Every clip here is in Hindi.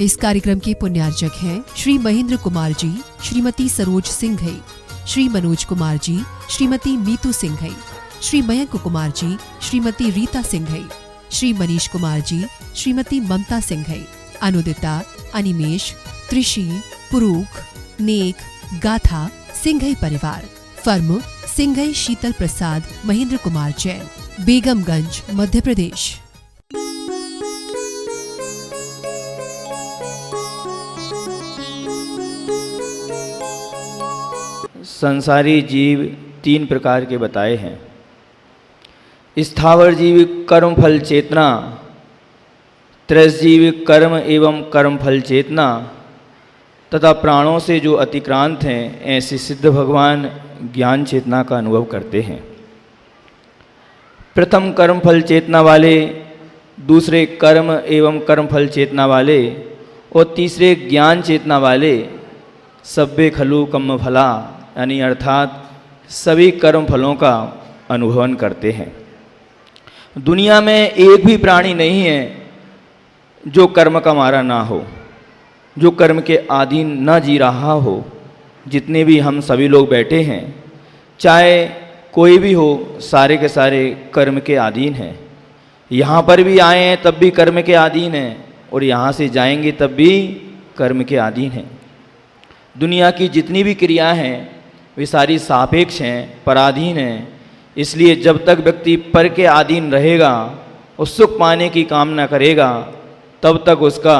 इस कार्यक्रम के पुण्यार्चक हैं श्री महेंद्र कुमार जी, श्रीमती सरोज सिंघई, श्री मनोज कुमार जी, श्रीमती मीतू सिंघई, श्री मयंक कुमार जी, श्रीमती रीता सिंघई, श्री मनीष कुमार जी, श्रीमती ममता सिंघई, अनुदिता, अनिमेश, त्रिशी, पुरूख, नेक, गाथा, सिंघई परिवार। फर्म सिंघई शीतल प्रसाद महेंद्र कुमार जैन, बेगमगंज, मध्य प्रदेश। संसारी जीव तीन प्रकार के बताए हैं। स्थावर जीव कर्म फल चेतना, त्रैसजीव कर्म एवं कर्म फल चेतना तथा प्राणों से जो अतिक्रांत हैं, ऐसे सिद्ध भगवान ज्ञान चेतना का अनुभव करते हैं। प्रथम कर्म फल चेतना वाले, दूसरे कर्म एवं कर्म फल चेतना वाले और तीसरे ज्ञान चेतना वाले सब्बे खलु कम्म फला, यानी अर्थात सभी कर्म फलों का अनुभवन करते हैं। दुनिया में एक भी प्राणी नहीं है जो कर्म का मारा ना हो, जो कर्म के अधीन न जी रहा हो। जितने भी हम सभी लोग बैठे हैं, चाहे कोई भी हो, सारे के सारे कर्म के अधीन हैं। यहाँ पर भी आए हैं तब भी कर्म के अधीन हैं, और यहाँ से जाएंगे तब भी कर्म के अधीन हैं। दुनिया की जितनी भी क्रिया हैं वे सारी सापेक्ष हैं, पराधीन हैं। इसलिए जब तक व्यक्ति पर के अधीन रहेगा और सुख पाने की कामना करेगा, तब तक उसका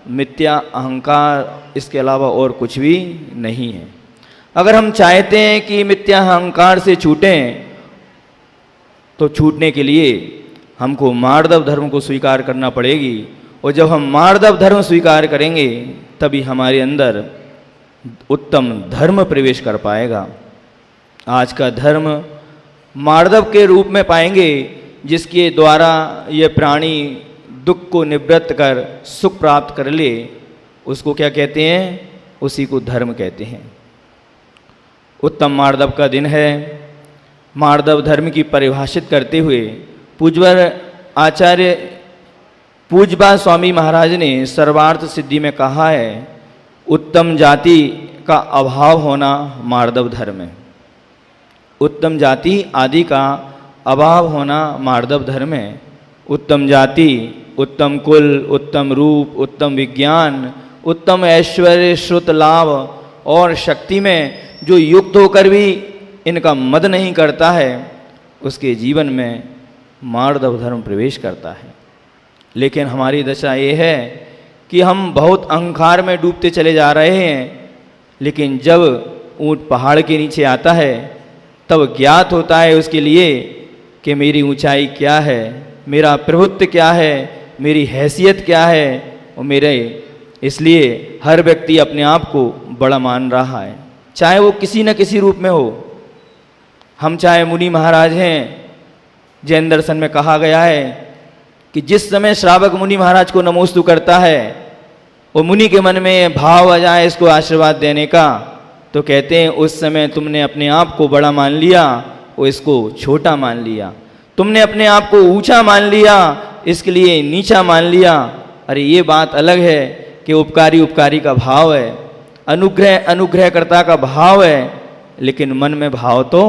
मिथ्या अहंकार इसके अलावा और कुछ भी नहीं है। अगर हम चाहते हैं कि मिथ्या अहंकार से छूटें, तो छूटने के लिए हमको मार्दव धर्म को स्वीकार करना पड़ेगी। और जब हम मार्दव धर्म स्वीकार करेंगे, तभी हमारे अंदर उत्तम धर्म प्रवेश कर पाएगा। आज का धर्म मार्दव के रूप में पाएंगे, जिसके द्वारा यह प्राणी दुख को निवृत्त कर सुख प्राप्त कर ले। उसको क्या कहते हैं? उसी को धर्म कहते हैं। उत्तम मार्दव का दिन है। मार्दव धर्म की परिभाषित करते हुए पूज्यवर आचार्य पूज्यपाद स्वामी महाराज ने सर्वार्थ सिद्धि में कहा है, उत्तम जाति का अभाव होना मार्दव धर्म है। उत्तम जाति आदि का अभाव होना मार्दव धर्म है। उत्तम जाति, उत्तम कुल, उत्तम रूप, उत्तम विज्ञान, उत्तम ऐश्वर्य, श्रुत लाभ और शक्ति में जो युक्त होकर भी इनका मद नहीं करता है, उसके जीवन में मार्दव धर्म प्रवेश करता है। लेकिन हमारी दशा ये है कि हम बहुत अहंकार में डूबते चले जा रहे हैं। लेकिन जब ऊंट पहाड़ के नीचे आता है, तब ज्ञात होता है उसके लिए कि मेरी ऊंचाई क्या है, मेरा प्रभुत्व क्या है, मेरी हैसियत क्या है और मेरे। इसलिए हर व्यक्ति अपने आप को बड़ा मान रहा है, चाहे वो किसी न किसी रूप में हो। हम चाहे मुनि महाराज हैं, जैन दर्शन में कहा गया है कि जिस समय श्रावक मुनि महाराज को नमोस्तु करता है, वो मुनि के मन में भाव आ जाए इसको आशीर्वाद देने का, तो कहते हैं उस समय तुमने अपने आप को बड़ा मान लिया और इसको छोटा मान लिया। तुमने अपने आप को ऊंचा मान लिया, इसके लिए नीचा मान लिया। अरे ये बात अलग है कि उपकारी उपकारी का भाव है, अनुग्रह अनुग्रहकर्ता का भाव है, लेकिन मन में भाव तो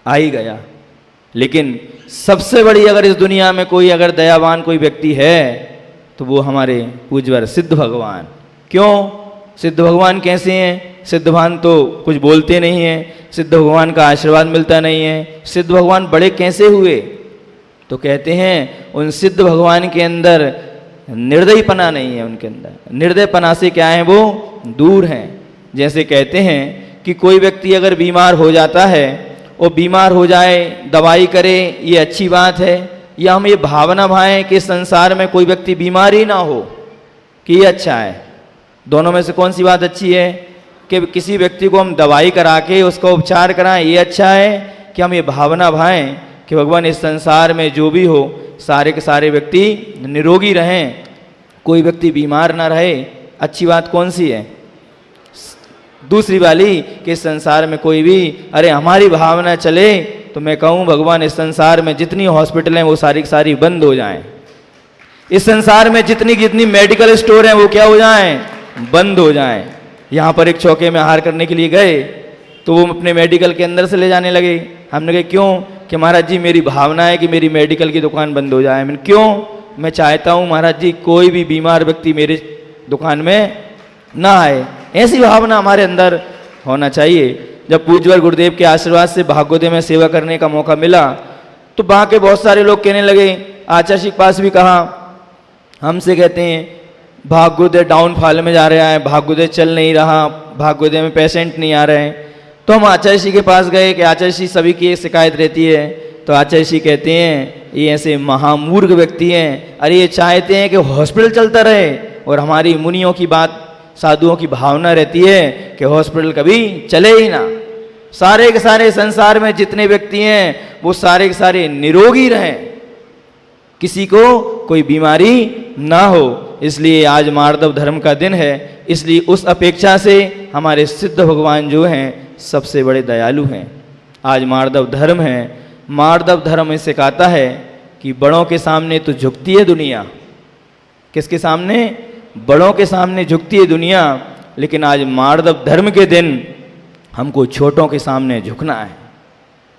आ ही गया। लेकिन सबसे बड़ी अगर इस दुनिया में कोई अगर दयावान कोई व्यक्ति है, तो वो हमारे पूज्यवर सिद्ध भगवान। क्यों? सिद्ध भगवान कैसे हैं? सिद्ध भगवान तो कुछ बोलते नहीं हैं, सिद्ध भगवान का आशीर्वाद मिलता नहीं है। सिद्ध भगवान बड़े कैसे हुए? तो कहते हैं उन सिद्ध भगवान के अंदर निर्दयपना नहीं है। उनके अंदर निर्दयपना से क्या है? वो दूर हैं। जैसे कहते हैं कि कोई व्यक्ति अगर बीमार हो जाता है, और बीमार हो जाए, दवाई करे, ये अच्छी बात है, या हम ये भावना भाएं कि संसार में कोई व्यक्ति बीमार ही ना हो, कि ये अच्छा है? दोनों में से कौन सी बात अच्छी है? कि किसी व्यक्ति को हम दवाई करा के उसका उपचार कराएं, ये अच्छा है? कि हम ये भावना भाएं कि भगवान इस संसार में जो भी हो, सारे के सारे व्यक्ति निरोगी रहें, कोई व्यक्ति बीमार ना रहे? अच्छी बात कौन सी है? दूसरी वाली कि संसार में कोई भी, अरे हमारी भावना चले तो मैं कहूँ भगवान इस संसार में जितनी हॉस्पिटल हैं वो सारी की सारी बंद हो जाएं। इस संसार में जितनी जितनी मेडिकल स्टोर हैं वो क्या हो जाएं, बंद हो जाएं। यहाँ पर एक चौके में आहार करने के लिए गए तो वो अपने मेडिकल के अंदर से ले जाने लगे। हमने कहा क्यों? कि महाराज जी मेरी भावना है कि मेरी मेडिकल की दुकान बंद हो जाए। मैंने क्यों? मैं चाहता हूँ महाराज जी कोई भी बीमार व्यक्ति मेरे दुकान में ना आए। ऐसी भावना हमारे अंदर होना चाहिए। जब पूज्यवर गुरुदेव के आशीर्वाद से भागवत में सेवा करने का मौका मिला तो वहाँ के बहुत सारे लोग कहने लगे, आचार्य जी के पास भी कहा, हमसे कहते हैं भागवत डाउनफॉल में जा रहा है, भागवत चल नहीं रहा, भागवत में पेशेंट नहीं आ रहे हैं। तो हम आचार्य जी के पास गए कि आचार्य जी सभी की एक शिकायत रहती है। तो आचार्य जी कहते हैं ये ऐसे महामूर्ख व्यक्ति हैं, अरे ये चाहते हैं कि हॉस्पिटल चलता रहे और हमारी मुनियों की बात, साधुओं की भावना रहती है कि हॉस्पिटल कभी चले ही ना। सारे के सारे संसार में जितने व्यक्ति हैं वो सारे के सारे निरोगी रहें, किसी को कोई बीमारी ना हो। इसलिए आज मार्दव धर्म का दिन है। इसलिए उस अपेक्षा से हमारे सिद्ध भगवान जो हैं सबसे बड़े दयालु हैं। आज मार्दव धर्म है। मार्दव धर्म इसे कहता है कि बड़ों के सामने तो झुकती है दुनिया। किसके सामने? बड़ों के सामने झुकती है दुनिया। लेकिन आज मार्दव धर्म के दिन हमको छोटों के सामने झुकना है।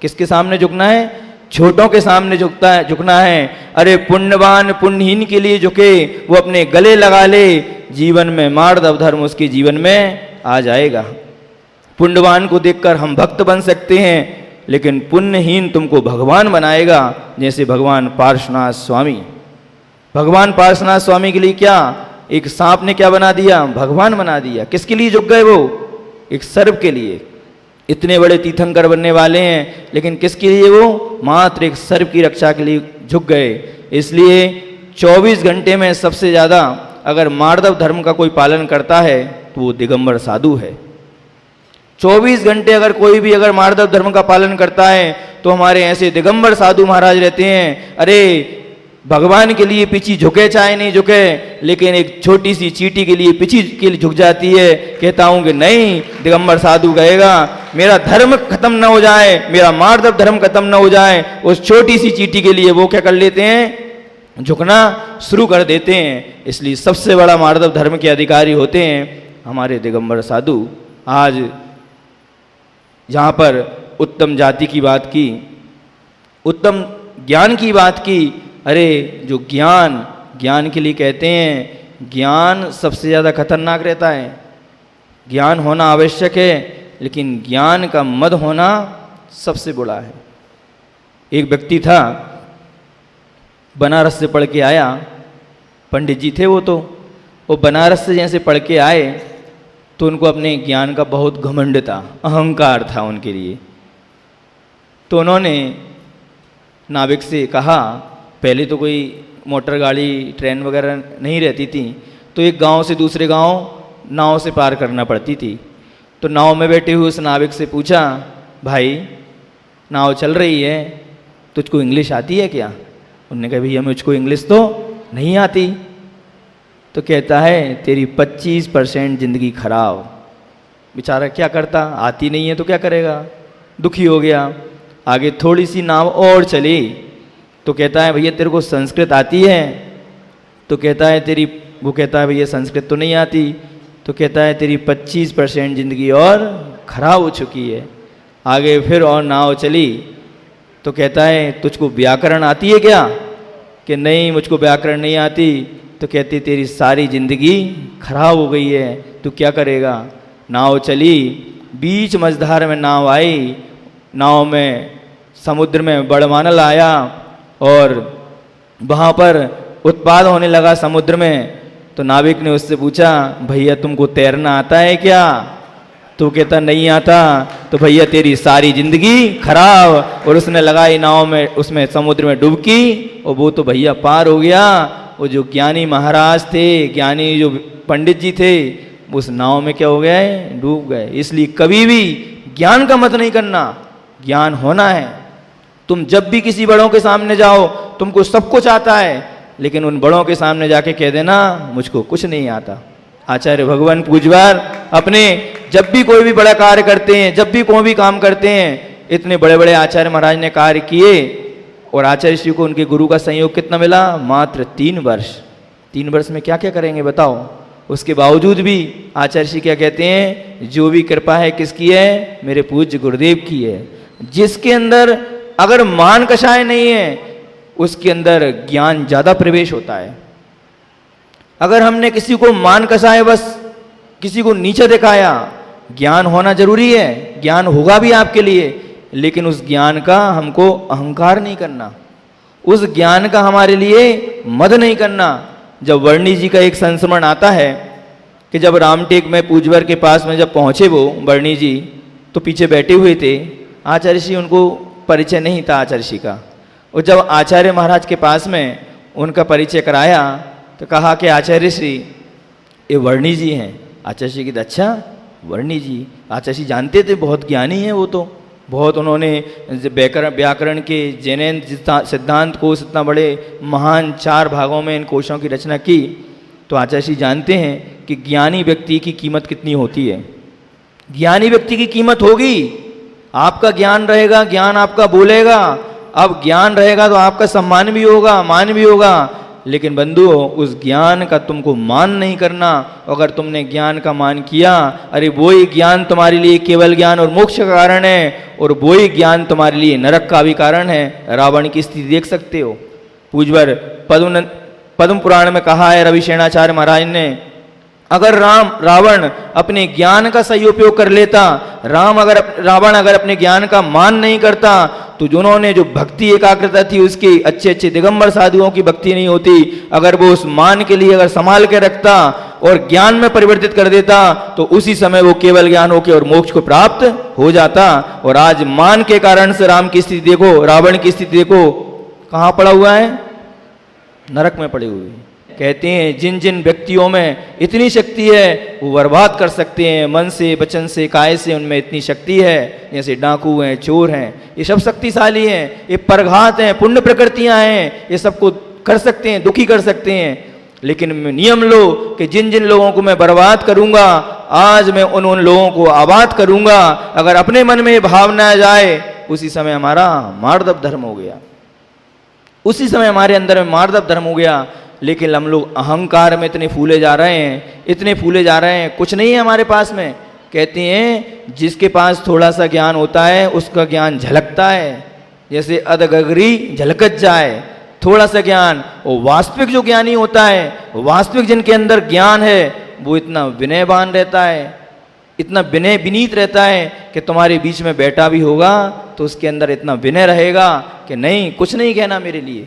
किसके सामने झुकना है? छोटों के सामने झुकना है। अरे पुण्यवान पुण्यहीन के लिए झुके, वो अपने गले लगा ले, जीवन में मार्दव धर्म उसके जीवन में आ जाएगा। पुण्यवान को देखकर हम भक्त बन सकते हैं, लेकिन पुण्यहीन तुमको भगवान बनाएगा। जैसे भगवान पार्श्वनाथ स्वामी, भगवान पार्श्वनाथ स्वामी के लिए क्या एक सांप ने क्या बना दिया? भगवान बना दिया। किसके लिए झुक गए वो? एक सर्प के लिए। इतने बड़े तीर्थंकर बनने वाले हैं, लेकिन किसके लिए वो? मात्र एक सर्प की रक्षा के लिए झुक गए। इसलिए 24 घंटे में सबसे ज़्यादा अगर मार्दव धर्म का कोई पालन करता है तो वो दिगंबर साधु है। 24 घंटे अगर कोई भी अगर मार्दव धर्म का पालन करता है तो हमारे ऐसे दिगंबर साधु महाराज रहते हैं। अरे भगवान के लिए पीछे झुके चाहे नहीं झुके, लेकिन एक छोटी सी चींटी के लिए पीछे के लिए झुक जाती है। कहता हूं कि नहीं, दिगंबर साधु कहेगा मेरा धर्म खत्म ना हो जाए, मेरा मार्दव धर्म खत्म ना हो जाए, उस छोटी सी चींटी के लिए वो क्या कर लेते हैं? झुकना शुरू कर देते हैं। इसलिए सबसे बड़ा मार्दव धर्म के अधिकारी होते हैं हमारे दिगंबर साधु। आज जहाँ पर उत्तम जाति की बात की, उत्तम ज्ञान की बात की, अरे जो ज्ञान के लिए कहते हैं ज्ञान सबसे ज़्यादा खतरनाक रहता है। ज्ञान होना आवश्यक है, लेकिन ज्ञान का मद होना सबसे बुरा है। एक व्यक्ति था, बनारस से पढ़ के आया, पंडित जी थे वो बनारस से जैसे पढ़ के आए तो उनको अपने ज्ञान का बहुत घमंड था, अहंकार था उनके लिए। तो उन्होंने नाविक से कहा, पहले तो कोई मोटर गाड़ी ट्रेन वगैरह नहीं रहती थी, तो एक गांव से दूसरे गांव नाव से पार करना पड़ती थी। तो नाव में बैठे हुए उस नाविक से पूछा, भाई नाव चल रही है, तुझको इंग्लिश आती है क्या? उन्होंने कहा भैया मुझको इंग्लिश तो नहीं आती। तो कहता है तेरी 25% ज़िंदगी खराब। बेचारा क्या करता, आती नहीं है तो क्या करेगा, दुखी हो गया। आगे थोड़ी सी नाव और चली तो कहता है भैया तेरे को संस्कृत आती है? तो कहता है वो कहता है भैया संस्कृत तो नहीं आती। तो कहता है तेरी 25% ज़िंदगी और खराब हो चुकी है। आगे फिर और नाव चली तो कहता है तुझको व्याकरण आती है क्या? कि नहीं मुझको व्याकरण नहीं आती। तो कहती तेरी सारी ज़िंदगी खराब हो गई है, तू क्या करेगा? नाव चली, बीच मझधार में नाव आई, नाव में समुद्र में बड़मानल आया और वहाँ पर उत्पाद होने लगा समुद्र में। तो नाविक ने उससे पूछा, भैया तुमको तैरना आता है क्या? तो कहता नहीं आता। तो भैया तेरी सारी ज़िंदगी खराब। और उसने लगाई नाव में, उसमें समुद्र में डुबकी और वो तो भैया पार हो गया। वो जो ज्ञानी महाराज थे, ज्ञानी जो पंडित जी थे, उस नाव में क्या हो गए? डूब गए। इसलिए कभी भी ज्ञान का मत नहीं करना, ज्ञान होना है। तुम जब भी किसी बड़ों के सामने जाओ, तुमको सब कुछ आता है, लेकिन उन बड़ों के सामने जाके कह देना मुझको कुछ नहीं आता। आचार्य भगवान पूजवार अपने जब भी कोई भी बड़ा कार्य करते हैं, जब भी कोई भी काम करते हैं, इतने बड़े बड़े आचार्य महाराज ने कार्य किए और आचार्य श्री को उनके गुरु का संयोग कितना मिला? मात्र 3 वर्ष। 3 वर्ष में क्या क्या करेंगे बताओ? उसके बावजूद भी आचार्य श्री क्या कहते हैं? जो भी कृपा है किसकी है? मेरे पूज्य गुरुदेव की है। जिसके अंदर अगर मान कषाय नहीं है उसके अंदर ज्ञान ज्यादा प्रवेश होता है। अगर हमने किसी को मान कषाय, बस किसी को नीचे दिखाया, ज्ञान होना जरूरी है, ज्ञान होगा भी आपके लिए, लेकिन उस ज्ञान का हमको अहंकार नहीं करना, उस ज्ञान का हमारे लिए मद नहीं करना। जब वर्णी जी का एक संस्मरण आता है कि जब रामटेक में पूजवर के पास में जब पहुंचे वो वर्णी जी, तो पीछे बैठे हुए थे आचार्य श्री, उनको परिचय नहीं था आचार्य श्री का। और जब आचार्य महाराज के पास में उनका परिचय कराया तो कहा कि आचार्य श्री ये वर्णी जी हैं। आचार्य श्री की अच्छा वर्णी जी, आचार्य श्री जानते थे बहुत ज्ञानी हैं वो, तो बहुत उन्होंने व्याकरण के जैन सिद्धांत को इतना बड़े महान 4 भागों में इन कोशों की रचना की। तो आचार्य श्री जानते हैं कि ज्ञानी व्यक्ति की कीमत कितनी होती है। ज्ञानी व्यक्ति की कीमत होगी, आपका ज्ञान रहेगा, ज्ञान आपका बोलेगा। अब ज्ञान रहेगा तो आपका सम्मान भी होगा, मान भी होगा, लेकिन बंधुओं उस ज्ञान का तुमको मान नहीं करना। अगर तुमने ज्ञान का मान किया, अरे वही ज्ञान तुम्हारे लिए केवल ज्ञान और मोक्ष का कारण है, और वही ज्ञान तुम्हारे लिए नरक का भी कारण है। रावण की स्थिति देख सकते हो। पूजवर पद्म पुराण में कहा है रविशेनाचार्य महाराज ने, अगर रावण अपने ज्ञान का सही उपयोग कर लेता, रावण अगर अपने ज्ञान का मान नहीं करता, तो जिन्होंने जो भक्ति एकाग्रता थी उसकी अच्छे अच्छे दिगंबर साधुओं की भक्ति नहीं होती। अगर वो उस मान के लिए अगर संभाल के रखता और ज्ञान में परिवर्तित कर देता, तो उसी समय वो केवल ज्ञान होके और मोक्ष को प्राप्त हो जाता। और आज मान के कारण से राम की स्थिति देखो, रावण की स्थिति देखो, कहाँ पड़ा हुआ है? नरक में पड़े हुए। कहते हैं जिन जिन व्यक्तियों में इतनी शक्ति है वो बर्बाद कर सकते हैं, मन से, वचन से, काय से, उनमें इतनी शक्ति है। जैसे डाकू हैं, चोर हैं, ये सब शक्तिशाली हैं, ये परघात हैं, पुण्य प्रकृतियां हैं, ये सबको कर सकते हैं, दुखी कर सकते हैं। लेकिन नियम लो कि जिन जिन लोगों को मैं बर्बाद करूंगा, आज मैं उन लोगों को आबाद करूंगा। अगर अपने मन में भावना आ जाए, उसी समय हमारा मार्दव धर्म हो गया, उसी समय हमारे अंदर में मार्दव धर्म हो गया। लेकिन हम लोग अहंकार में इतने फूले जा रहे हैं, इतने फूले जा रहे हैं, कुछ नहीं है हमारे पास में। कहते हैं जिसके पास थोड़ा सा ज्ञान होता है उसका ज्ञान झलकता है, जैसे अधगगरी झलकत जाए। थोड़ा सा ज्ञान, वो वास्तविक जो ज्ञानी होता है, वास्तविक जिनके अंदर ज्ञान है, वो इतना विनयवान रहता है, इतना विनय विनीत रहता है कि तुम्हारे बीच में बैठा भी होगा तो उसके अंदर इतना विनय रहेगा कि नहीं, कुछ नहीं कहना मेरे लिए,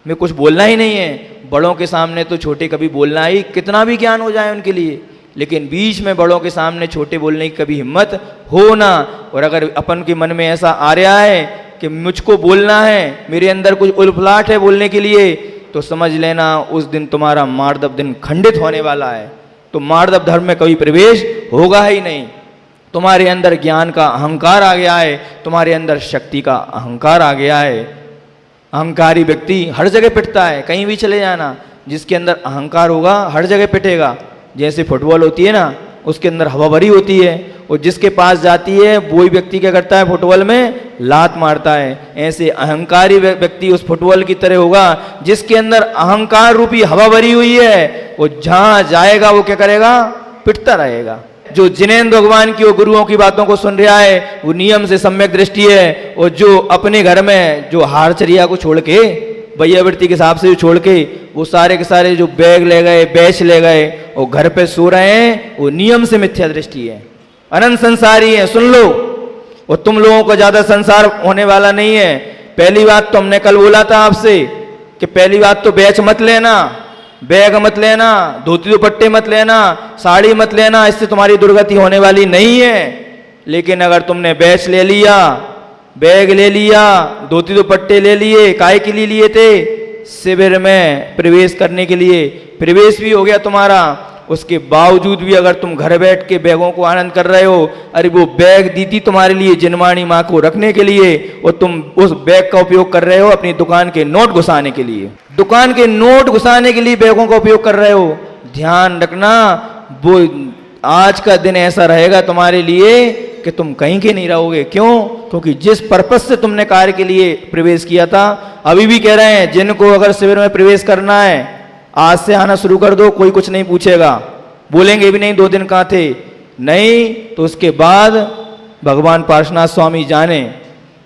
मैं कुछ बोलना ही नहीं है। बड़ों के सामने तो छोटे कभी बोलना ही, कितना भी ज्ञान हो जाए उनके लिए, लेकिन बीच में बड़ों के सामने छोटे बोलने की कभी हिम्मत हो ना। और अगर अपन के मन में ऐसा आ रहा है कि मुझको बोलना है, मेरे अंदर कुछ उलफलाट है बोलने के लिए, तो समझ लेना उस दिन तुम्हारा मार्दव दिन खंडित होने वाला है। तो मार्दव धर्म में कभी प्रवेश होगा ही नहीं। तुम्हारे अंदर ज्ञान का अहंकार आ गया है, तुम्हारे अंदर शक्ति का अहंकार आ गया है। अहंकारी व्यक्ति हर जगह पिटता है, कहीं भी चले जाना, जिसके अंदर अहंकार होगा हर जगह पिटेगा। जैसे फुटबॉल होती है ना, उसके अंदर हवा भरी होती है, और जिसके पास जाती है वही व्यक्ति क्या करता है, फुटबॉल में लात मारता है। ऐसे अहंकारी व्यक्ति उस फुटबॉल की तरह होगा जिसके अंदर अहंकार रूपी हवा भरी हुई है। वो जहां जाएगा वो क्या करेगा, पिटता रहेगा। जो जिनेंद्र भगवान की और गुरुओं की बातों को सुन रहा है वो नियम से सम्यक दृष्टि है, और जो अपने घर में जो हारचरिया को छोड़ के, वैयावृत्ति के हिसाब से छोड़ के, वो सारे के सारे जो बैग ले गए, बैच ले गए और घर पे सो रहे हैं, वो नियम से मिथ्या दृष्टि है, अनंत संसारी है। सुन लो, और तुम लोगों को ज्यादा संसार होने वाला नहीं है। पहली बात तो हमने कल बोला था आपसे कि पहली बात तो बैच मत लेना, बैग मत लेना, धोती दुपट्टे मत लेना, साड़ी मत लेना, इससे तुम्हारी दुर्गति होने वाली नहीं है। लेकिन अगर तुमने बैच ले लिया, बैग ले लिया, धोती दुपट्टे ले लिए, काहे के लिए लिए थे, शिविर में प्रवेश करने के लिए, प्रवेश भी हो गया तुम्हारा। उसके बावजूद भी अगर तुम घर बैठ के बैगों को आनंद कर रहे हो, अरे वो बैग दी थी तुम्हारे लिए जिनवाणी माँ को रखने के लिए, और तुम उस बैग का उपयोग कर रहे हो अपनी दुकान के नोट घुसाने के लिए, दुकान के नोट घुसाने के लिए बैगों का उपयोग कर रहे हो। ध्यान रखना, वो आज का दिन ऐसा रहेगा तुम्हारे लिए कि तुम कहीं के नहीं रहोगे। क्यों? क्योंकि जिस पर्पस से तुमने कार्य के लिए प्रवेश किया था, अभी भी कह रहे हैं जिनको अगर शिविर में प्रवेश करना है आज से आना शुरू कर दो, कोई कुछ नहीं पूछेगा, बोलेंगे भी नहीं 2 दिन कहाँ थे, नहीं तो उसके बाद भगवान पार्श्वनाथ स्वामी जाने।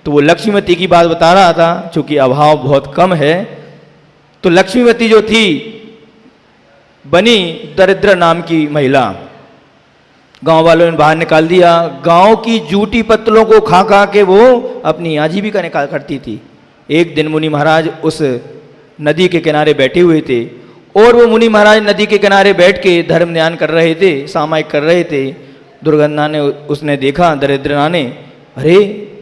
तो वो लक्ष्मीवती की बात बता रहा था, चूंकि अभाव बहुत कम है, तो लक्ष्मीवती जो थी बनी दरिद्र नाम की महिला, गांव वालों ने बाहर निकाल दिया। गांव की जूटी पत्तलों को खा खा के वो अपनी आजीविका निकाल करती थी। एक दिन मुनि महाराज उस नदी के किनारे बैठे हुए थे और वो मुनि महाराज नदी के किनारे बैठ के धर्म ध्यान कर रहे थे, सामायिक कर रहे थे। दुर्गंधा ने उसने देखा, दरिद्रना ने, अरे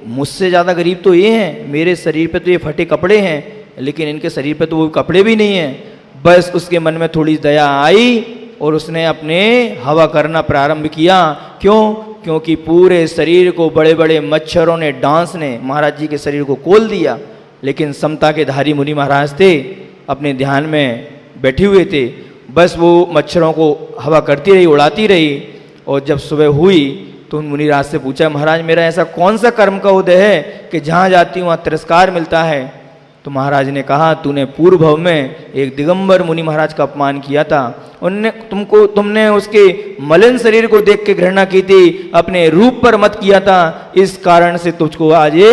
मुझसे ज़्यादा गरीब तो ये हैं, मेरे शरीर पे तो ये फटे कपड़े हैं, लेकिन इनके शरीर पे तो वो कपड़े भी नहीं हैं। बस उसके मन में थोड़ी दया आई और उसने अपने हवा करना प्रारंभ किया। क्यों? क्योंकि पूरे शरीर को बड़े बड़े मच्छरों ने, डांस ने महाराज जी के शरीर को खोल दिया। लेकिन समता के धारी मुनि महाराज थे, अपने ध्यान में बैठे हुए थे, बस वो मच्छरों को हवा करती रही, उड़ाती रही। और जब सुबह हुई तो उन मुनिराज से पूछा, महाराज मेरा ऐसा कौन सा कर्म का उदय है कि जहाँ जाती हूँ वहाँ तिरस्कार मिलता है? तो महाराज ने कहा, तूने पूर्व भव में एक दिगंबर मुनि महाराज का अपमान किया था, तुमने उसके मलिन शरीर को देख के घृणा की थी, अपने रूप पर मत किया था, इस कारण से तुझको आज ये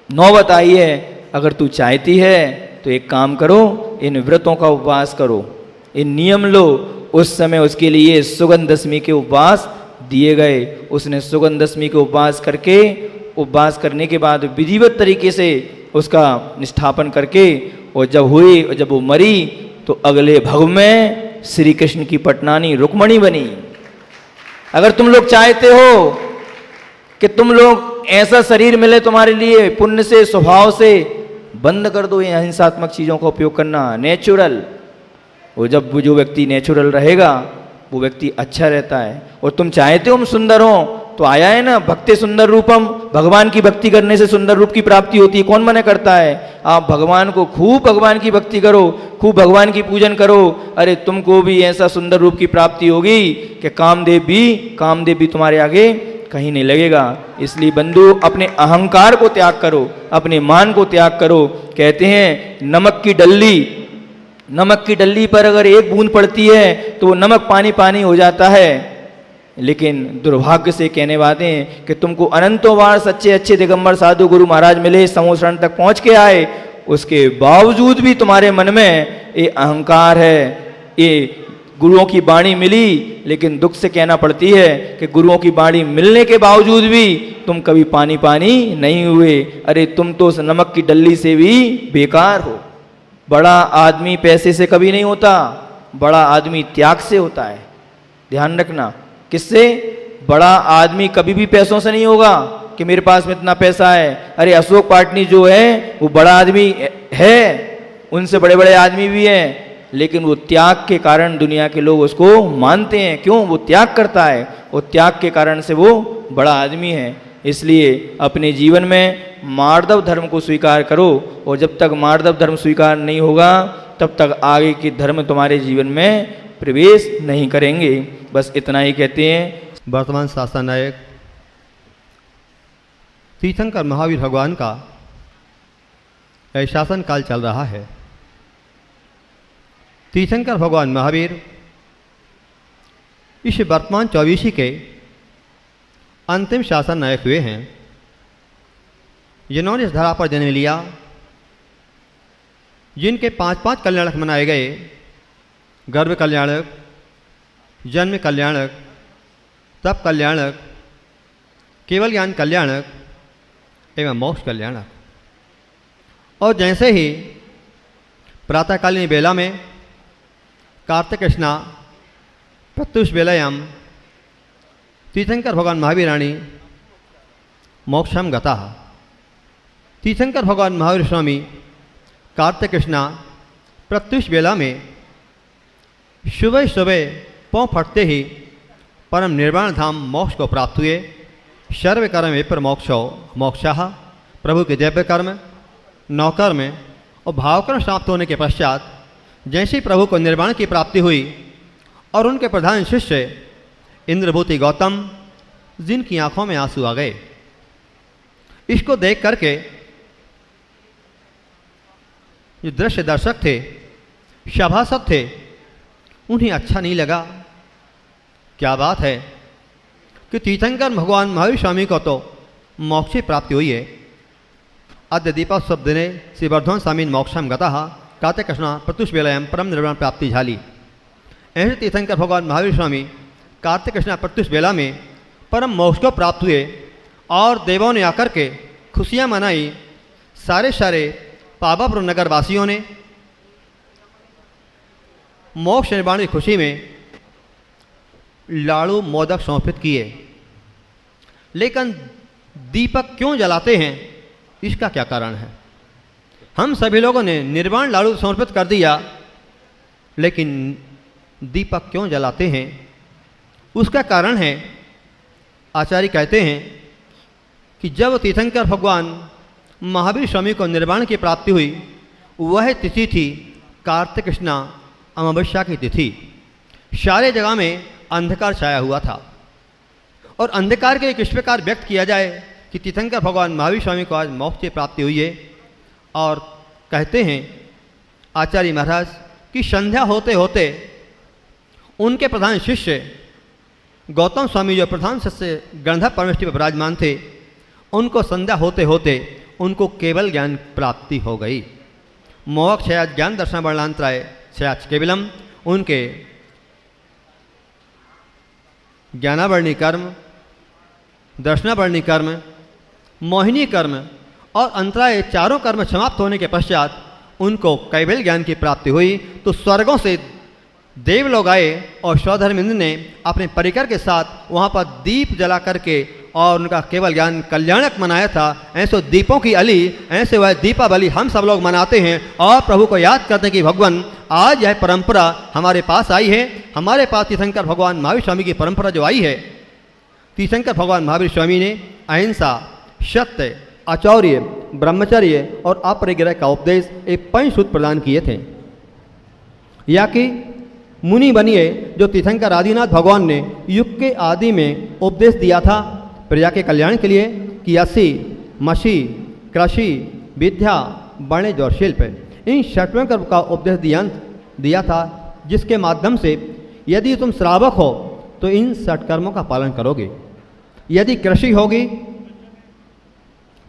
नौबत आई है। अगर तू चाहती है तो एक काम करो, इन व्रतों का उपवास करो, इन नियम लो। उस समय उसके लिए सुगंध दशमी के उपवास दिए गए। उसने सुगंध दशमी के उपवास करके, उपवास करने के बाद विधिवत तरीके से उसका निष्ठापन करके, और जब वो मरी तो अगले भव में श्री कृष्ण की पटनानी रुक्मणी बनी। अगर तुम लोग चाहते हो कि तुम लोग ऐसा शरीर मिले तुम्हारे लिए पुण्य से, स्वभाव से, बंद कर दो ये अहिंसात्मक चीज़ों का उपयोग करना, नेचुरल। वो जब जो व्यक्ति नेचुरल रहेगा वो व्यक्ति अच्छा रहता है। और तुम चाहते हो हम सुंदर हो, तो आया है ना, भक्ति सुंदर रूपम, भगवान की भक्ति करने से सुंदर रूप की प्राप्ति होती है। कौन मना करता है? आप भगवान को खूब भगवान की भक्ति करो, खूब भगवान की पूजन करो, अरे तुमको भी ऐसा सुंदर रूप की प्राप्ति होगी कि कामदेव भी तुम्हारे आगे कहीं नहीं लगेगा। इसलिए बंधु अपने अहंकार को त्याग करो, अपने मान को त्याग करो। कहते हैं नमक की डल्ली पर अगर एक बूंद पड़ती है तो वो नमक पानी हो जाता है। लेकिन दुर्भाग्य से कहने वाले हैं कि तुमको अनंतों बार सच्चे अच्छे दिगंबर साधु गुरु महाराज मिले, समूह शरण तक पहुंच के आए, उसके बावजूद भी तुम्हारे मन में ये अहंकार है। ये गुरुओं की वाणी मिली, लेकिन दुख से कहना पड़ती है कि गुरुओं की वाणी मिलने के बावजूद भी तुम कभी पानी नहीं हुए। अरे तुम तो उस नमक की डल्ली से भी बेकार हो। बड़ा आदमी पैसे से कभी नहीं होता, बड़ा आदमी त्याग से होता है। ध्यान रखना। किससे? बड़ा आदमी कभी भी पैसों से नहीं होगा कि मेरे पास में इतना पैसा है। अरे अशोक पाटनी जो है वो बड़ा आदमी है, उनसे बड़े बड़े आदमी भी हैं, लेकिन वो त्याग के कारण दुनिया के लोग उसको मानते हैं। क्यों? वो त्याग करता है, वो त्याग के कारण से वो बड़ा आदमी है। इसलिए अपने जीवन में मार्दव धर्म को स्वीकार करो, और जब तक मार्दव धर्म स्वीकार नहीं होगा तब तक आगे के धर्म तुम्हारे जीवन में प्रवेश नहीं करेंगे। बस इतना ही कहते हैं। वर्तमान शासन नायक तीर्थंकर महावीर भगवान का शासन काल चल रहा है। तीर्थंकर भगवान महावीर इस वर्तमान 24 के अंतिम शासन नायक हुए हैं, जिन्होंने इस धरा पर जन्म लिया, जिनके 5 कल्याणक मनाए गए, गर्भ कल्याणक, जन्म कल्याणक, तप कल्याणक, केवल ज्ञान कल्याणक एवं मोक्ष कल्याणक। और जैसे ही प्रातःकालीन बेला में कार्तिक स्ना प्रत्युष बेलायाम तीर्थंकर भगवान महावीराणी मोक्षम गता। तीर्थंकर भगवान महावीर स्वामी कार्तिक स्ना प्रत्युष बेला में सुबह पाँव फटते ही परम निर्वाण धाम मोक्ष को प्राप्त हुए। सर्व कर्म विपर मोक्षः, प्रभु के दिव्य कर्म, नौकर्म और भावकर्म समाप्त होने के पश्चात जैसे प्रभु को निर्वाण की प्राप्ति हुई और उनके प्रधान शिष्य इंद्रभूति गौतम जिनकी आंखों में आंसू आ गए। इसको देख करके जो दृश्य दर्शक थे, सभासद थे, उन्हें अच्छा नहीं लगा। क्या बात है कि तीर्थंकर भगवान महावीर स्वामी को तो मोक्ष की प्राप्ति हुई है। अद्य दीपोत्सव दिने श्री वर्धमान स्वामीन मोक्षम गतः कार्तिकृष्ण प्रत्युष्वेलयं परम निर्वाण प्राप्ति झाली। ऐसे तीर्थंकर भगवान महावीर स्वामी कार्तिक कृष्ण प्रत्युष बेला में परम मोक्ष को प्राप्त हुए और देवों ने आकर के खुशियाँ मनाई। सारे पावापुर नगर वासियों ने मोक्ष निर्वाण की खुशी में लाड़ू मोदक समर्पित किए। लेकिन दीपक क्यों जलाते हैं, इसका क्या कारण है? हम सभी लोगों ने निर्वाण लाड़ू समर्पित कर दिया, लेकिन दीपक क्यों जलाते हैं? उसका कारण है, आचार्य कहते हैं कि जब तीर्थंकर भगवान महावीर स्वामी को निर्वाण की प्राप्ति हुई, वह तिथि थी कार्तिक कृष्ण अमावस्या की तिथि। सारे जगह में अंधकार छाया हुआ था और अंधकार के किस प्रकार व्यक्त किया जाए कि तीर्थंकर भगवान महावीर स्वामी को आज मोक्ष की प्राप्ति हुई है। और कहते हैं आचार्य महाराज कि संध्या होते होते उनके प्रधान शिष्य गौतम स्वामी जो प्रधान शिष्य गंधर्व परमेष्टि पर विराजमान थे, उनको संध्या होते होते उनको केवल ज्ञान प्राप्ति हो गई। मोक्ष ज्ञान दर्शन वर्णांतराय क्षयाच केवलम, उनके ज्ञानावर्णी कर्म, दर्शनावर्णी कर्म, मोहिनी कर्म और अंतराय चारों कर्म समाप्त होने के पश्चात उनको कैवल्य ज्ञान की प्राप्ति हुई। तो स्वर्गों से देव लोग आए और स्वधर्मेंद्र ने अपने परिकर के साथ वहाँ पर दीप जला करके और उनका केवल ज्ञान कल्याणक मनाया था। ऐसे दीपों की अली, ऐसे वह दीपावली हम सब लोग मनाते हैं और प्रभु को याद करते हैं कि भगवान आज यह परंपरा हमारे पास आई है। हमारे पास तीर्थंकर भगवान महावीर स्वामी की परंपरा जो आई है, तीर्थंकर भगवान महावीर स्वामी ने अहिंसा, सत्य, आचौर्य, ब्रह्मचर्य और अपरिग्रह का उपदेश एक पंचसूत्र प्रदान किए थे। या कि मुनि बनिए जो तीर्थंकर आदिनाथ भगवान ने युग के आदि में उपदेश दिया था प्रजा के कल्याण के लिए कि यसी, मसी, कृषि, विद्या, वाणिज्य और शिल्प, इन षटवें कर्म का उपदेश दिया था, जिसके माध्यम से यदि तुम श्रावक हो तो इन षटकर्मों का पालन करोगे। यदि कृषि होगी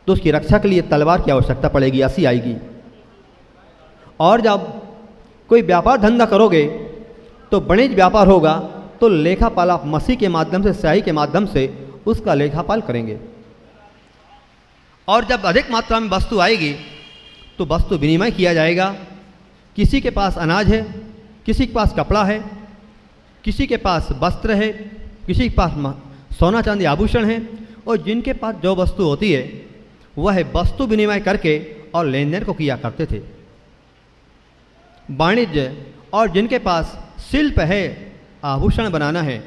तो उसकी रक्षा के लिए तलवार की आवश्यकता पड़ेगी, ऐसी आएगी। और जब कोई व्यापार धंधा करोगे तो वाणिज्य व्यापार होगा तो लेखापाल आप मसी के माध्यम से, स्याही के माध्यम से उसका लेखापाल करेंगे। और जब अधिक मात्रा में वस्तु आएगी तो वस्तु विनिमय किया जाएगा। किसी के पास अनाज है, किसी के पास कपड़ा है, किसी के पास वस्त्र है, किसी के पास सोना चांदी आभूषण है, और जिनके पास जो वस्तु होती है वह वस्तु विनिमय करके और लेन देन को किया करते थे। वाणिज्य, और जिनके पास शिल्प है, आभूषण बनाना है,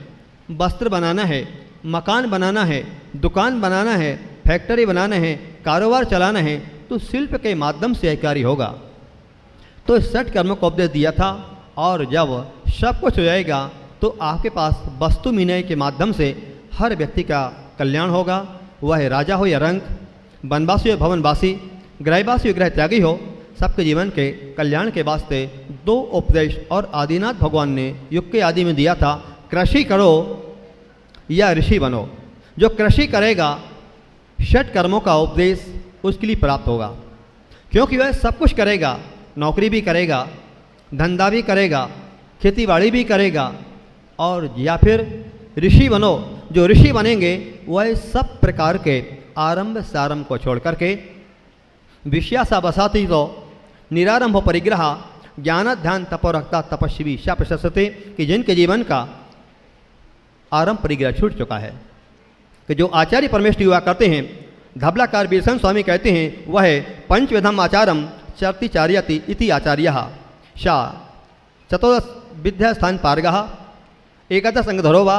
वस्त्र बनाना है, मकान बनाना है, दुकान बनाना है, फैक्ट्री बनाना है, कारोबार चलाना है, तो शिल्प के माध्यम से कार्य होगा। तो षट कर्मों को उपदेश दिया था। और जब सब कुछ हो जाएगा तो आपके पास वस्तु विनिमय के माध्यम से हर व्यक्ति का कल्याण होगा। वह राजा हो या रंक, वनवासी हो भवनवासी, गृहवासी हो गृह त्यागी हो, सबके जीवन के कल्याण के वास्ते दो उपदेश और आदिनाथ भगवान ने युग के आदि में दिया था। कृषि करो या ऋषि बनो। जो कृषि करेगा षट कर्मों का उपदेश उसके लिए प्राप्त होगा, क्योंकि वह सब कुछ करेगा, नौकरी भी करेगा, धंधा भी करेगा, खेती बाड़ी भी करेगा। और या फिर ऋषि बनो। जो ऋषि बनेंगे वह सब प्रकार के आरंभ सारंभ को छोड़ करके विषयासा बसाती तो निरारंभ परिग्रह ज्ञान ध्यान तपो रखता तपस्वी शापशस्ते, कि जिनके जीवन का आरंभ परिग्रह छूट चुका है, कि जो आचार्य परमेष्टि हुआ करते हैं, धबलाकार बीरसन स्वामी कहते हैं वह पंचविधम आचारम चरति चार्यति इति आचार्य शाह चतुर्दश विद्या स्थान पारगः एकादश अंग धरोवा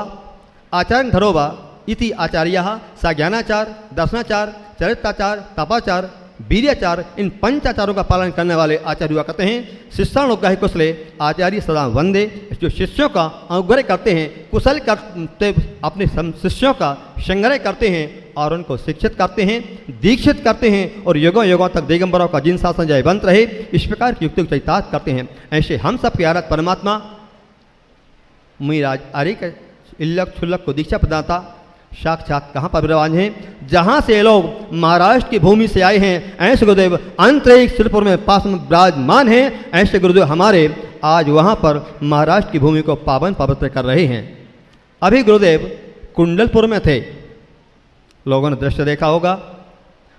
आचार्य धरोवा इति आचार्य सा ज्ञानाचार, दर्शनाचार, चरित्राचार, तपाचार वीर्याचार, इन पंचाचारों का पालन करने वाले आचार्य हुआ करते हैं। शिष्यानुग्रह कुशले आचार्य सदा वंदे, जो शिष्यों का अनुग्रह करते हैं, कुशल करते अपने शिष्यों का संग्रह करते हैं और उनको शिक्षित करते हैं, दीक्षित करते हैं और युगों युगों तक दिगंबरों का जिन शासन जयवंत रहे, इस प्रकार की युक्ति चरितार्थ करते हैं। ऐसे हम सब के आराध परमात्मा मुनिराज आर्य इल्लक छुल्लक को दीक्षा प्रदाता साक्षात कहाँ पर विराज हैं? जहाँ से ये लोग महाराष्ट्र की भूमि से आए हैं, ऐसे गुरुदेव अंतरिक्ष सिरपुर में पास में विराजमान हैं। ऐसे गुरुदेव हमारे आज वहाँ पर महाराष्ट्र की भूमि को पावन पवित्र कर रहे हैं। अभी गुरुदेव कुंडलपुर में थे, लोगों ने दृश्य देखा होगा।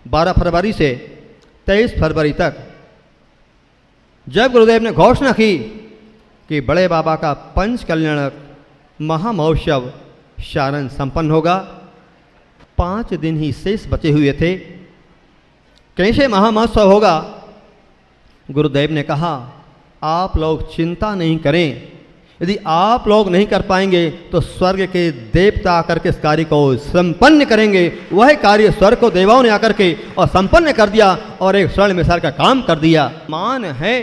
12 फरवरी से 23 फरवरी तक जब गुरुदेव ने घोषणा की कि बड़े बाबा का पंच कल्याणक महामहोत्सव शारण संपन्न होगा, 5 दिन ही शेष बचे हुए थे। कैसे महामहोत्सव होगा? गुरुदेव ने कहा आप लोग चिंता नहीं करें, यदि आप लोग नहीं कर पाएंगे तो स्वर्ग के देवता आकर के इस कार्य को संपन्न करेंगे। वह कार्य स्वर्ग को देवाओं ने आकर के और संपन्न कर दिया और एक स्वर्ण मिसाल का काम कर दिया। मान है,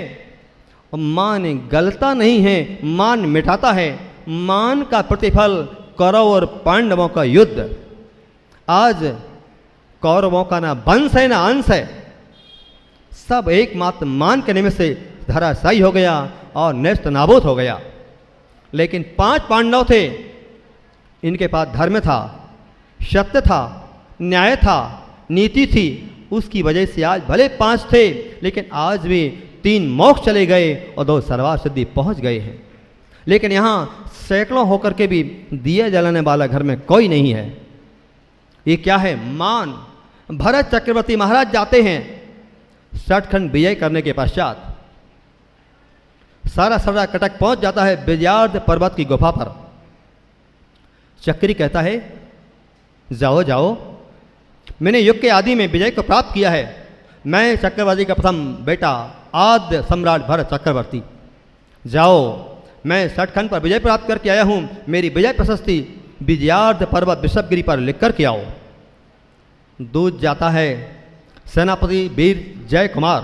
मान गलता नहीं है, मान मिटाता है। मान का प्रतिफल कौरव और पांडवों का युद्ध। आज कौरवों का ना वंश है ना अंश है, सब एकमात्र मान के निमित्त से धराशायी हो गया और नेस्त नाबूद हो गया। लेकिन 5 पांडव थे, इनके पास धर्म था, सत्य था, न्याय था, नीति थी। उसकी वजह से आज भले 5 थे, लेकिन आज भी 3 मोक्ष चले गए और 2 सर्वार सिद्धि पहुंच गए हैं। लेकिन यहाँ सैकड़ों होकर के भी दिया जलाने वाला घर में कोई नहीं है। ये क्या है? मान। भरत चक्रवर्ती महाराज जाते हैं सठखंड विजय करने के पश्चात, सारा सड़ा कटक पहुंच जाता है विजयार्ध पर्वत की गुफा पर। चक्री कहता है जाओ जाओ, मैंने युग के आदि में विजय को प्राप्त किया है। मैं चक्रवर्ती का प्रथम बेटा आद्य सम्राट भरत चक्रवर्ती। जाओ, मैं सठखंड पर विजय प्राप्त करके आया हूँ। मेरी विजय प्रशस्ति विजयार्ध पर्वत विषभगिरी पर लिख कर के आओ। दूत जाता है, सेनापति वीर जय कुमार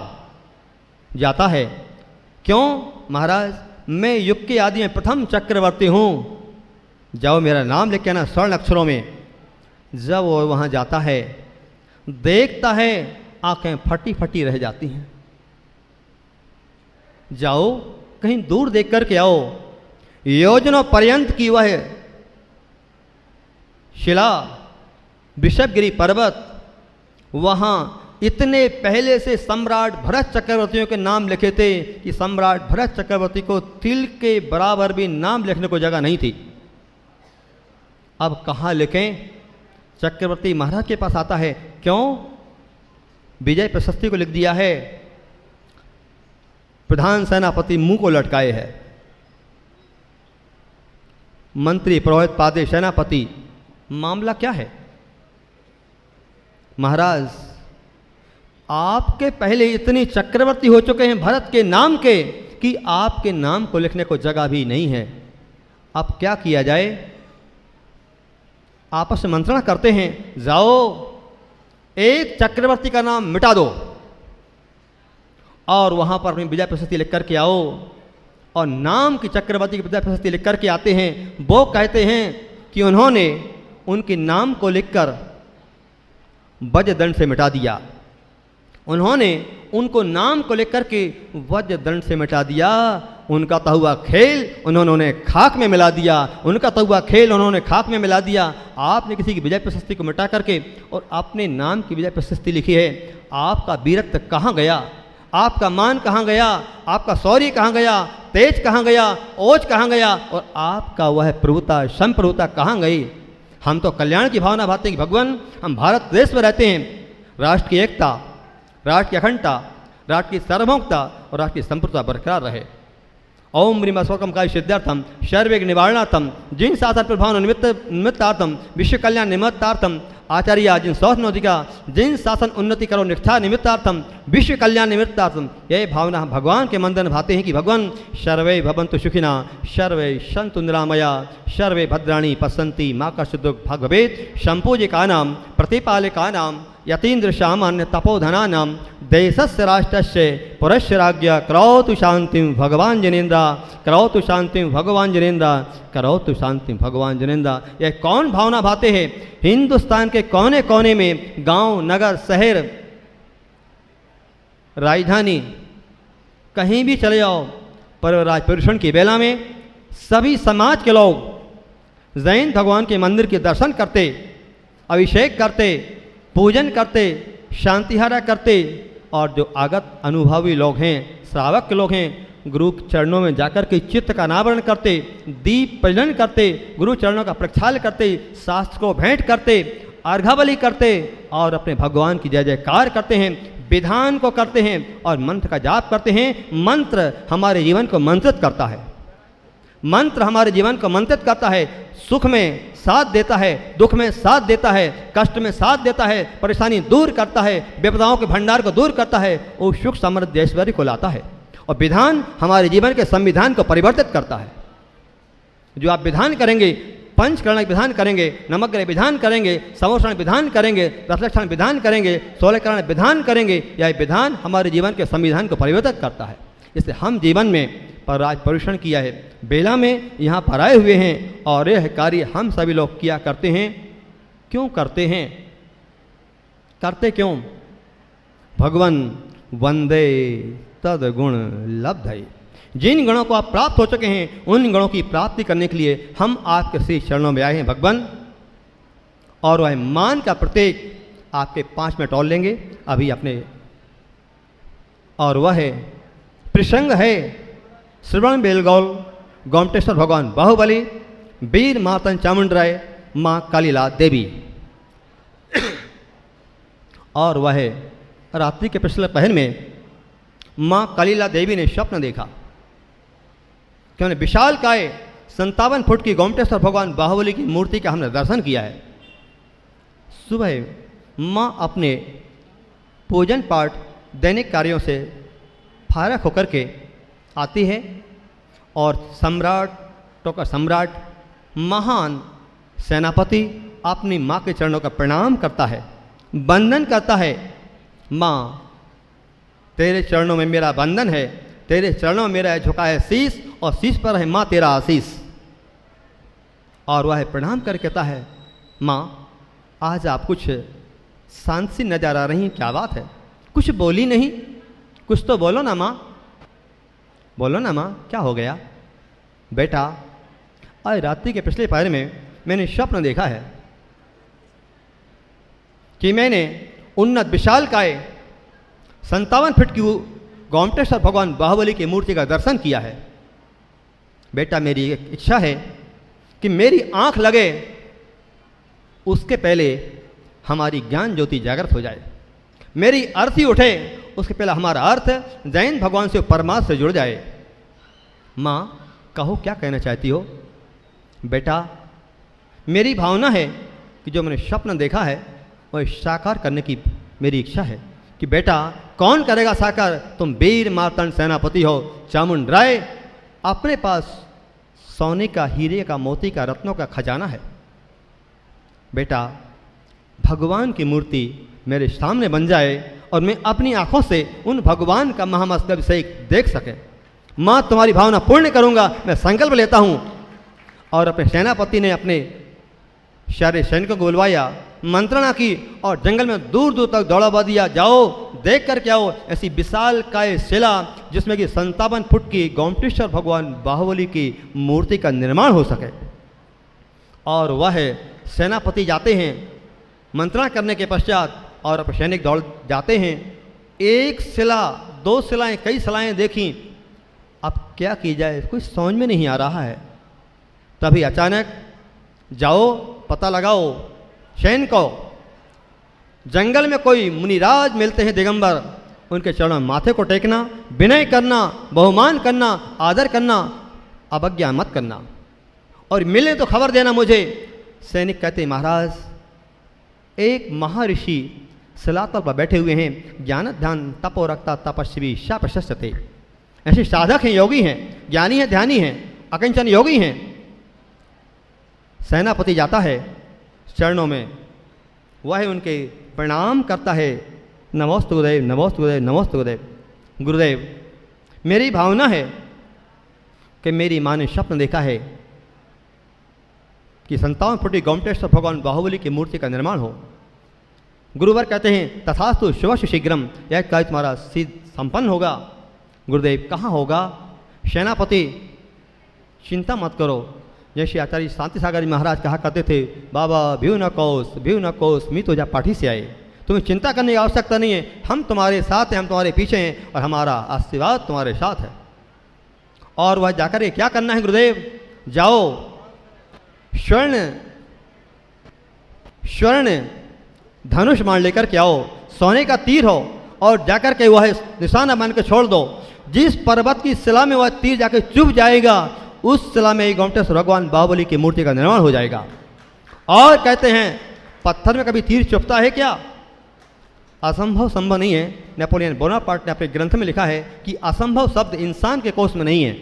जाता है। क्यों महाराज? मैं युग के आदि में प्रथम चक्रवर्ती हूँ। जाओ मेरा नाम लिख के आना स्वर्ण अक्षरों में। जब वो वहाँ जाता है, देखता है आंखें फटी फटी रह जाती हैं। जाओ कहीं दूर देख करके आओ, योजनों पर्यंत की वह शिला विषभगिरी पर्वत, वहाँ इतने पहले से सम्राट भरत चक्रवर्तियों के नाम लिखे थे कि सम्राट भरत चक्रवर्ती को तिल के बराबर भी नाम लिखने को जगह नहीं थी। अब कहाँ लिखें? चक्रवर्ती महाराज के पास आता है। क्यों? विजय प्रशस्ति को लिख दिया है, प्रधान सेनापति मुंह को लटकाए है। मंत्री पुरोहित पादे सेनापति, मामला क्या है? महाराज आपके पहले इतने चक्रवर्ती हो चुके हैं भरत के नाम के कि आपके नाम को लिखने को जगह भी नहीं है। अब क्या किया जाए? आपस में मंत्रणा करते हैं। जाओ एक चक्रवर्ती का नाम मिटा दो और वहां पर अपनी विजय प्रशस्ति लिख करके आओ। और नाम की चक्रवर्ती की विजय प्रशस्ति लिख करके आते हैं। वो कहते हैं कि उन्होंने उनके नाम को लिखकर वज्र दंड से मिटा दिया। उन्होंने उनको नाम को लेकर के वज्र दंड से मिटा दिया। उनका तो हुआ खेल उन्होंने खाक में मिला दिया। उनका तो हुआ खेल उन्होंने खाक में मिला दिया। आपने किसी की विजय प्रशस्ति को मिटा करके और अपने नाम की विजय प्रशस्ति लिखी है। आपका वीरत्व कहाँ गया? आपका मान कहाँ गया? आपका शौर्य कहाँ गया? तेज कहाँ गया? ओज कहाँ गया? और आपका वह प्रभुता संप्रभुता कहाँ गई? हम तो कल्याण की भावना भाते हैं कि भगवान हम भारत देश में रहते हैं। राष्ट्र की एकता, राष्ट्र की अखंडता, राष्ट्र की सार्वभौमिकता और राष्ट्र की संप्रभुता बरकरार रहे। ओम ह्रीम अस्वकम काय सिद्धार्थम शर्वेग निवारणार्थम जिन शासन प्रभाव निमित्तार्थम विश्व कल्याण निमित्तार्थम आचार्य जिन सौष्णोधिका जिन शासन उन्नति करो निष्ठा निमित्तार्थम विश्व कल्याण निमित्तार्थम। यह भावना हम भगवान के मंदिर में भाते हैं कि भगवान सर्वे भवन्तु सुखिना सर्वे सन्तु निरामया सर्वे भद्राणि पश्यन्ति मा कश्चित् दुःखं भवेत् संपूज्यकानां प्रतिपालकानां यतीन्द्र सामान्य तपोधनानां देशस्य राष्ट्रस्य पुरस्य राज्ञ करोतु शांतिं भगवान जनेन्द्र, करोतु शांतिं भगवान जनेन्द्र, करोतु शांतिं भगवान जनेन्द्र। यह कौन भावना भाते हैं? हिंदुस्तान के कोने कोने में, गांव, नगर, शहर, राजधानी, कहीं भी चले जाओ, पर्वराज पुरुषन की बेला में सभी समाज के लोग जैन भगवान के मंदिर के दर्शन करते, अभिषेक करते, पूजन करते, शांतिहारा करते, और जो आगत अनुभवी लोग हैं, श्रावक के लोग हैं, गुरु चरणों में जाकर के चित्त का अनावरण करते, दीप प्रज्वलन करते, गुरु चरणों का प्रक्षाल करते, शास्त्र को भेंट करते, अर्घाबलि करते और अपने भगवान की जय जयकार करते हैं, विधान को करते हैं और मंत्र का जाप करते हैं। मंत्र हमारे जीवन को मंत्रित करता है, मंत्र हमारे जीवन को मंत्रित करता है, सुख में साथ देता है, दुख में साथ देता है, कष्ट में साथ देता है, परेशानी दूर करता है, विपदाओं के भंडार को दूर करता है, वो सुख समृद्धि ऐश्वर्य को लाता है। और विधान हमारे जीवन के संविधान को परिवर्तित करता है। जो आप विधान करेंगे, पंचकरण विधान करेंगे, नवग्रह विधान करेंगे, समोषण विधान करेंगे, रसलक्षण विधान करेंगे, 16 करण विधान करेंगे, यह विधान हमारे जीवन के संविधान को परिवर्तित करता है। इसलिए हम जीवन में पर राज परीक्षण किया है, बेला में यहाँ पर आए हुए हैं और यह कार्य हम सभी लोग किया करते हैं। क्यों करते हैं? करते क्यों? भगवन वंदे तद गुण लब्धये। जिन गुणों को आप प्राप्त हो चुके हैं, उन गुणों की प्राप्ति करने के लिए हम आपके श्री चरणों में आए हैं भगवान। और वह मान का प्रत्येक आपके 5 मिनट और लेंगे अभी अपने, और वह है प्रसंग है श्रवण बेलगौल गोमटेश्वर भगवान बाहुबली, वीर मातन चामुंडराय, माँ कालीला देवी। और वह रात्रि के पिछले पहर में माँ कालीला देवी ने स्वप्न देखा कि उन्हें विशाल काय 57 फुट की गोमटेश्वर भगवान बाहुबली की मूर्ति का हमने दर्शन किया है। सुबह माँ अपने पूजन पाठ दैनिक कार्यों से फारग होकर के आती है और सम्राटों का सम्राट, महान सेनापति अपनी माँ के चरणों का प्रणाम करता है, वंदन करता है। माँ, तेरे चरणों में मेरा वंदन है, तेरे चरणों में मेरा झुका है शीश, और शीश पर है माँ तेरा आशीष। और वह प्रणाम कर कहता है, माँ आज आप कुछ शांत सी नजर आ रही हैं, क्या बात है? कुछ बोली नहीं, कुछ तो बोलो ना माँ, बोलो ना माँ, क्या हो गया? बेटा, आज रात्रि के पिछले पहर में मैंने स्वप्न देखा है कि मैंने उन्नत विशाल काय 57 फीट की गोमटेश्वर भगवान बाहुबली की मूर्ति का दर्शन किया है। बेटा, मेरी एक इच्छा है कि मेरी आंख लगे उसके पहले हमारी ज्ञान ज्योति जागृत हो जाए, मेरी अर्थी उठे उसके पहले हमारा अर्थ जैन भगवान से परमात्मा से जुड़ जाए। माँ, कहो क्या कहना चाहती हो? बेटा, मेरी भावना है कि जो मैंने स्वप्न देखा है वह साकार करने की मेरी इच्छा है। कि बेटा, कौन करेगा साकार? तुम वीर मार्तंड सेनापति हो, चामुंडराय, अपने पास सोने का, हीरे का, मोती का, रत्नों का खजाना है। बेटा, भगवान की मूर्ति मेरे सामने बन जाए और मैं अपनी आंखों से उन भगवान का महामस्तकाभिषेक देख सके। माँ, तुम्हारी भावना पूर्ण करूंगा, मैं संकल्प लेता हूं। और अपने सेनापति ने अपने सारे सैनिकों को बुलवाया, मंत्रणा की और जंगल में दूर दूर तक दौड़ावा दिया, जाओ देख कर के आओ ऐसी विशाल काय शिला जिसमें कि 57 फुट की गोमटेश्वर भगवान बाहुबली की मूर्ति का निर्माण हो सके। और वह सेनापति जाते हैं मंत्रणा करने के पश्चात, और अपने सैनिक दौड़ जाते हैं। एक शिला, 2 शिलाएं, कई शिलाएं देखी, अब क्या की जाए, कुछ समझ में नहीं आ रहा है। तभी अचानक, जाओ पता लगाओ, सैनिकों, जंगल में कोई मुनिराज मिलते हैं दिगंबर, उनके चरणों में माथे को टेकना, विनय करना, बहुमान करना, आदर करना, अवज्ञा मत करना, और मिले तो खबर देना मुझे। सैनिक कहते, महाराज, एक महर्षि शिलातल पर बैठे हुए हैं, ज्ञान ध्यान तपो रखता तपस्वी शापशस्य थे। ऐसे साधक हैं, योगी हैं, ज्ञानी हैं, ध्यानी हैं, अकिंचन योगी हैं। सेनापति जाता है चरणों में, वह उनके प्रणाम करता है, नमोस्तु गुरुदेव, नमोस्तु गुरुदेव, नमोस्तु गुरुदेव। गुरुदेव, मेरी भावना है कि मेरी माँ ने स्वप्न देखा है कि 57 फुटी गोमटेश्वर भगवान बाहुबली की मूर्ति का निर्माण हो। गुरुवर कहते हैं तथास्तु शुभस्य शीघ्रम, यह कार्य तुम्हारा सिद्ध संपन्न होगा। गुरुदेव, कहाँ होगा? सेनापति, चिंता मत करो। जैसे आचार्य शांति सागर महाराज कहा करते थे, बाबा भीव न कोस मी तो जा पाठी से आए, तुम्हें चिंता करने की आवश्यकता नहीं है, हम तुम्हारे साथ हैं, हम तुम्हारे पीछे हैं और हमारा आशीर्वाद तुम्हारे साथ है। और वह जाकर के क्या करना है गुरुदेव? जाओ, स्वर्ण धनुष मान लेकर के आओ, सोने का तीर हो और जाकर के वह निशाना मान के छोड़ दो। जिस पर्वत की शिला में वह तीर जाकर चुभ जाएगा, उस शिला में गोमटेश्वर भगवान बाहुबली की मूर्ति का निर्माण हो जाएगा। और कहते हैं पत्थर में कभी तीर चुभता है क्या? असंभव संभव नहीं है। नेपोलियन बोनापार्ट ने अपने ग्रंथ में लिखा है कि असंभव शब्द इंसान के कोष में नहीं है।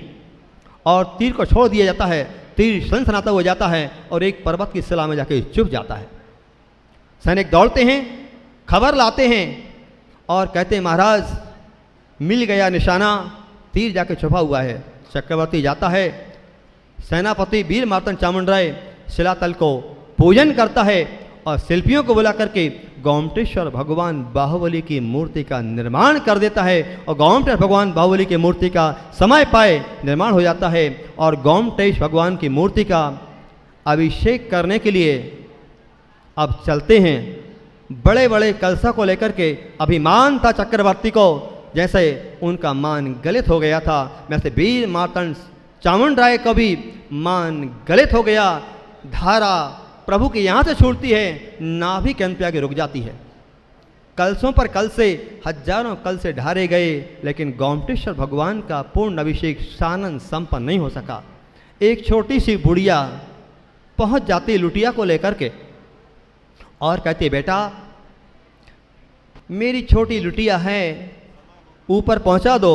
और तीर को छोड़ दिया जाता है, तीर सनसनाता हो जाता है और एक पर्वत की शिला में जाके चुभ जाता है। सैनिक दौड़ते हैं, खबर लाते हैं और कहते हैं महाराज मिल गया निशाना, तीर जाके छुपा हुआ है। चक्रवर्ती जाता है, सेनापति वीर मार्तंड चामुंडराय शिलातल को पूजन करता है और शिल्पियों को बुला करके गोमटेश्वर भगवान बाहुबली की मूर्ति का निर्माण कर देता है। और गोमटेश्वर भगवान बाहुबली की मूर्ति का समय पाए निर्माण हो जाता है। और गोमटेश्वर भगवान की मूर्ति का अभिषेक करने के लिए अब चलते हैं। बड़े बड़े कलशा को लेकर के अभिमान था चक्रवर्ती को, जैसे उनका मान गलित हो गया था, वैसे वीर मार्तंड चामुंडराय को भी मान गलित हो गया। धारा प्रभु के यहाँ से छूटती है, नाभि के अंत पे आगे रुक जाती है। कलशों पर कलशे, हजारों कलशे ढारे गए, लेकिन गोमटेश्वर भगवान का पूर्ण अभिषेक सानंद संपन्न नहीं हो सका। एक छोटी सी बुढ़िया पहुँच जाती लुटिया को लेकर के और कहती बेटा मेरी छोटी लुटिया है, ऊपर पहुंचा दो।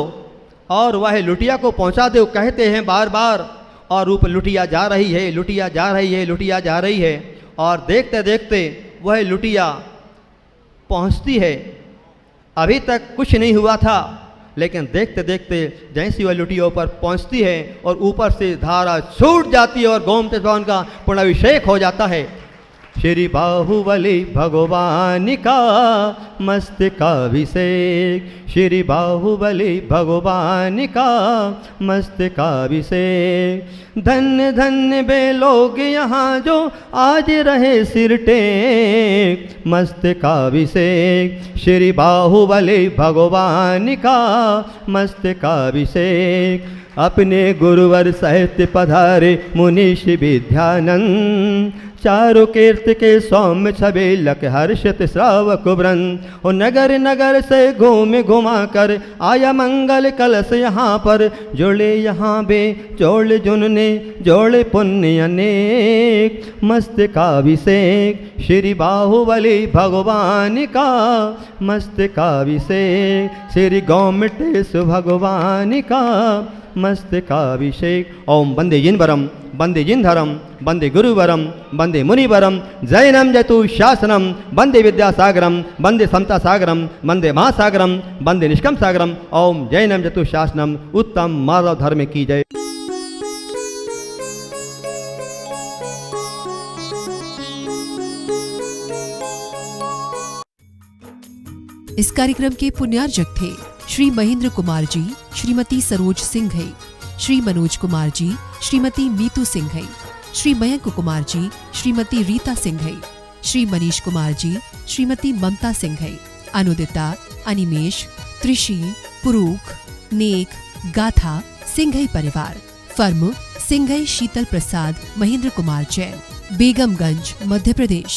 और वह लुटिया को पहुंचा दो कहते हैं बार बार, और ऊपर लुटिया जा रही है, लुटिया जा रही है, लुटिया जा रही है। और देखते देखते वह लुटिया पहुंचती है। अभी तक कुछ नहीं हुआ था, लेकिन देखते देखते जैसी वह लुटिया ऊपर पहुंचती है और ऊपर से धारा छूट जाती है और गोमटेश्वर भगवान का पुनर्भिषेक हो जाता है। श्री बाहुबली भगवान का मस्तकाभिषेक, श्री बाहुबली भगवान का मस्तकाभिषेक। धन्य धन्य वे लोग यहाँ जो आज रहे सिर टेक, मस्तकाभिषेक श्री बाहुबली भगवान का मस्तकाभिषेक। अपने गुरुवर सहित पधारे मुनीष विद्यानंद, चारों कीर्त के सौम्य छबेलक हर्षित श्रावक वृंद। और नगर नगर से घूम घुमा कर आया मंगल कलश यहाँ पर, जोड़े यहाँ बे जोड़ जुनने जोड़े पुण्य अनेक। मस्तकाभिषेक श्री बाहुबली भगवान का मस्तकाभिषेक, श्री गोमटेश्वर भगवान का मस्तकाभिषेक। ओम वंदे जिनवरम वंदे जिनधरम वंदे गुरुवरम वंदे मुनिवरम, जैनम जतु शासनम वंदे विद्यासागरम वंदे समता सागरम वंदे महासागरम वंदे निष्कम सागरम। ओम जैनम जतु शासनम, उत्तम माधव धर्म की जय। इस कार्यक्रम के पुण्यार्जक थे श्री महेंद्र कुमार जी, श्रीमती सरोज सिंघई, श्री मनोज कुमार जी, श्रीमती मीतू सिंघई, श्री मयंक कुमार जी, श्रीमती रीता सिंघई, श्री मनीष कुमार जी, श्रीमती ममता सिंघई, अनुदिता, अनिमेश, त्रिशी, पुरूख, नेक, गाथा, सिंघई परिवार। फर्म सिंघई शीतल प्रसाद महेंद्र कुमार जैन, बेगमगंज, मध्य प्रदेश।